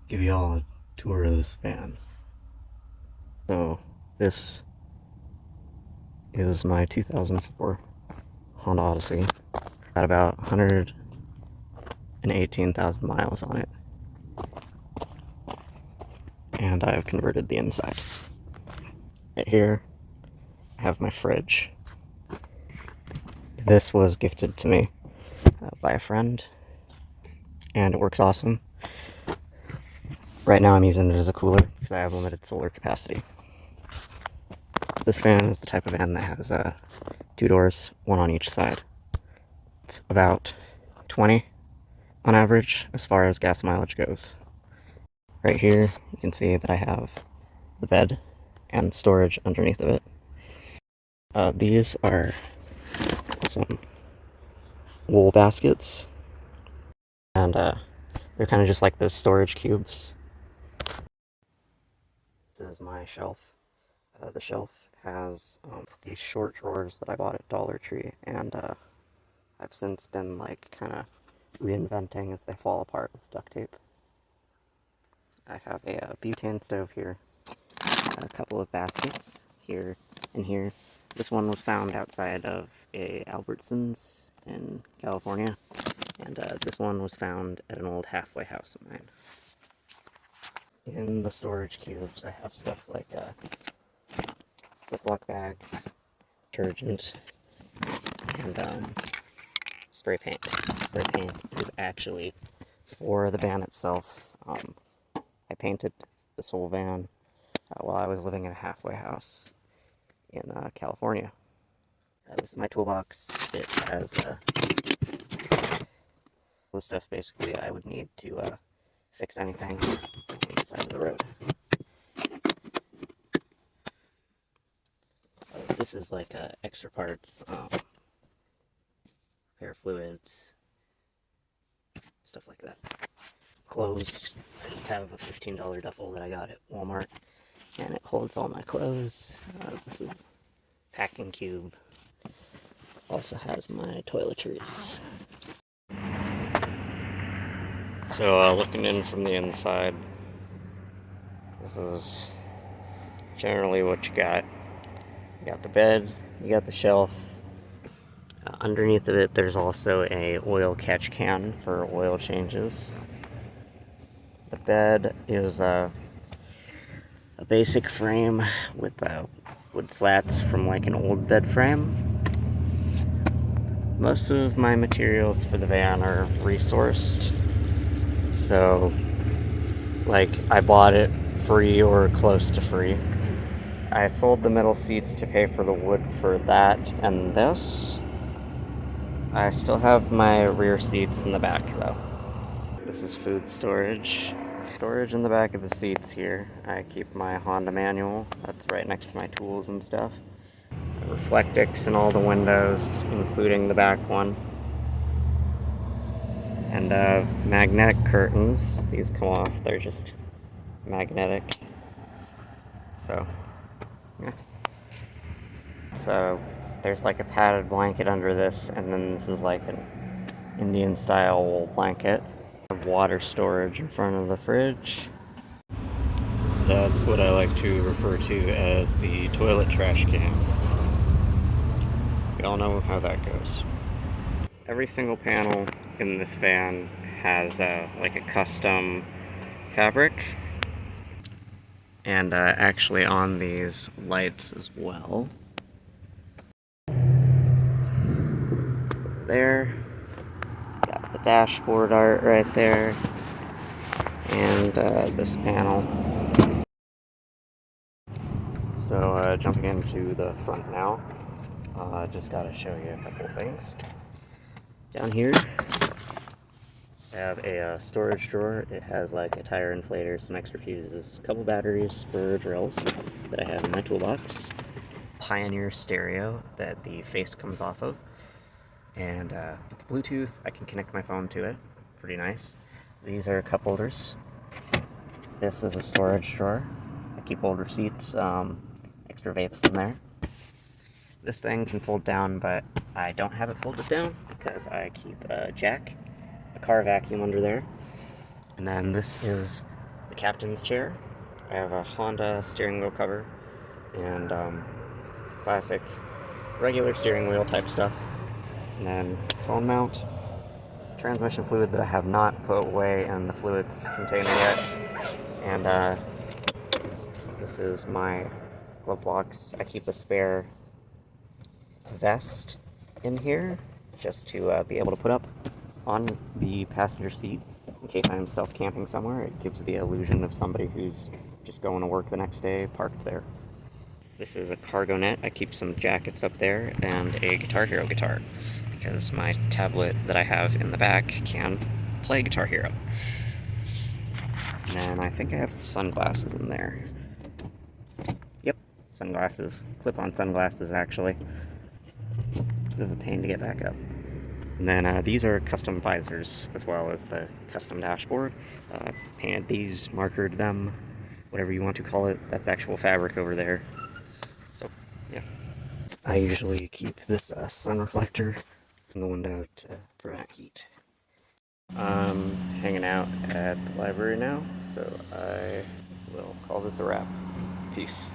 give you all a tour of this van. So this is my 2004 Honda Odyssey. Got about 118,000 miles on it. And I've converted the inside. Right here, I have my fridge. This was gifted to me by a friend, and it works awesome. Right now I'm using it as a cooler because I have limited solar capacity. This fan is the type of fan that has two doors, one on each side. It's about 20 on average as far as gas mileage goes. Right here you can see that I have the bed and storage underneath of it. These are some wool baskets, and they're kind of just like those storage cubes. This is my shelf. The shelf has these short drawers that I bought at Dollar Tree, and I've since been like kind of reinventing as they fall apart with duct tape. I have a butane stove here, a couple of baskets here and here. This one was found outside of a Albertsons in California, and this one was found at an old halfway house of mine. In the storage cubes, I have stuff like Ziploc bags, detergent, and spray paint. Spray paint is actually for the van itself. I painted this whole van while I was living in a halfway house in California. This is my toolbox. It has the stuff basically I would need to fix anything on the side of the road. This is like extra parts, repair fluids, stuff like that. Clothes. I just have a $15 duffel that I got at Walmart, and it holds all my clothes. This is a packing cube. Also has my toiletries. So looking in from the inside, this is generally what you got. You got the bed, you got the shelf. Underneath of it, there's also a oil catch can for oil changes. The bed is a basic frame with wood slats from like an old bed frame. Most of my materials for the van are resourced, so like I bought it free or close to free. I sold the middle seats to pay for the wood for that and this. I still have my rear seats in the back though. This is food storage. Storage in the back of the seats here. I keep my Honda manual. That's right next to my tools and stuff. Reflectix in all the windows, including the back one. And magnetic curtains. These come off. They're just magnetic. So, yeah. So, there's like a padded blanket under this, and then this is like an Indian style wool blanket. I have water storage in front of the fridge. That's what I like to refer to as the toilet trash can. We all know how that goes. Every single panel in this van has like a custom fabric, and actually on these lights as well. There, got the dashboard art right there, and this panel. So jumping into the front now, just gotta show you a couple of things. Down here, I have a storage drawer. It has like a tire inflator, some extra fuses, a couple batteries for drills that I have in my toolbox. Pioneer stereo that the face comes off of, and it's Bluetooth. I can connect my phone to it. Pretty nice. These are cup holders. This is a storage drawer. I keep old receipts, extra vapes in there. This thing can fold down, but I don't have it folded down because I keep a jack, a car vacuum under there. And then this is the captain's chair. I have a Honda steering wheel cover and classic regular steering wheel type stuff. And then phone mount, transmission fluid that I have not put away in the fluids container yet. And this is my glove box. I keep a spare vest in here just to be able to put up on the passenger seat in case I'm self-camping somewhere. It gives the illusion of somebody who's just going to work the next day parked there. This is a cargo net. I keep some jackets up there and a Guitar Hero guitar because my tablet that I have in the back can play Guitar Hero. And then I think I have sunglasses in there. Yep, sunglasses. Clip-on sunglasses, actually. Bit of a pain to get back up. And then these are custom visors, as well as the custom dashboard. I've painted these, markered them, whatever you want to call it. That's actual fabric over there. So, yeah. I usually keep this sun reflector in the window to prevent heat. I'm hanging out at the library now, so I will call this a wrap. Peace.